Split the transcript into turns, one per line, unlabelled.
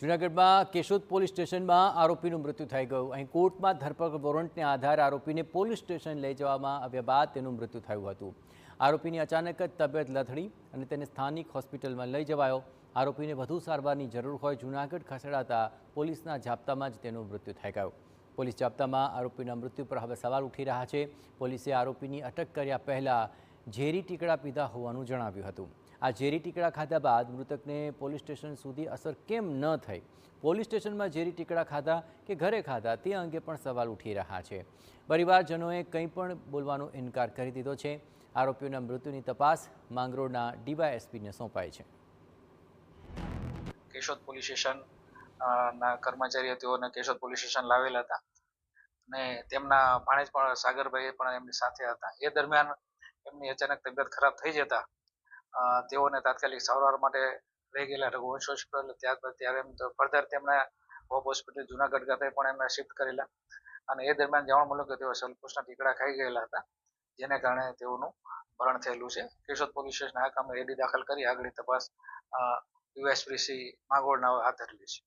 જૂનાગઢમાં કેશોદ પોલીસ સ્ટેશનમાં આરોપીનું મૃત્યુ થઈ ગયું। અહીં કોર્ટમાં ધરપકડ વોરંટને આધારે આરોપીને પોલીસ સ્ટેશન લઈ જવામાં આવ્યા બાદ તેનું મૃત્યુ થયું હતું। આરોપીની અચાનક જ તબિયત લથડી અને તેને સ્થાનિક હોસ્પિટલમાં લઈ જવાયો। આરોપીને વધુ સારવારની જરૂર હોય જૂનાગઢ ખસેડાતા પોલીસના જાપ્તામાં જ તેનું મૃત્યુ થઈ ગયું। પોલીસ જાપ્તામાં આરોપીના મૃત્યુ પર હવે સવાલ ઉઠી રહ્યા છે। પોલીસે આરોપીની અટક કર્યા પહેલા ઝેરી ટીકડા પીધા હોવાનું જણાવ્યું હતું। આ ઝેરી ટીકડા ખાધા બાદ મૃતકને પોલીસ સ્ટેશન સુધી અસર કેમ ન થઈ, પોલીસ સ્ટેશનમાં ઝેરી ટીકડા ખાધા કે ઘરે ખાધા તે અંગે પણ સવાલ ઉઠી રહ્યા છે। પરિવારજનોએ કંઈ પણ બોલવાનો ઇનકાર કરી દીધો છે। આરોપીઓના મૃત્યુની તપાસ માંગરોળના ડીવાયએસપીને સોંપાઈ છે।
કેશોદ પોલીસ સ્ટેશન ના કર્મચારીઓ તેઓને કેશોદ પોલીસ સ્ટેશન લાવેલા હતા અને તેમના ભાણેજ પણ સાગરભાઈ પણ એમની સાથે હતા। એ દરમિયાન એમની અચાનક તબિયત ખરાબ થઈ જતા તેઓને તાત્કાલિક સારવાર માટે લઈ ગયેલા રઘુવંશ હોસ્પિટલ। ત્યારબાદ ત્યારે એમ તો ફર્ધર તેમના હોપ હોસ્પિટલ જુનાગઢ ખાતે પણ એમને શિફ્ટ કરેલા અને એ દરમિયાન જાણવા મળ્યું કે તેઓ સલ્ફોસના ટીકડા ખાઈ ગયેલા હતા, જેને કારણે તેઓનું મરણ થયેલું છે। કેશોદ પોલીસ સ્ટેશન આ કામે એડી દાખલ કરી આગળની તપાસ યુએસપીસી માંગરોળના હાથ ધરેલી છે।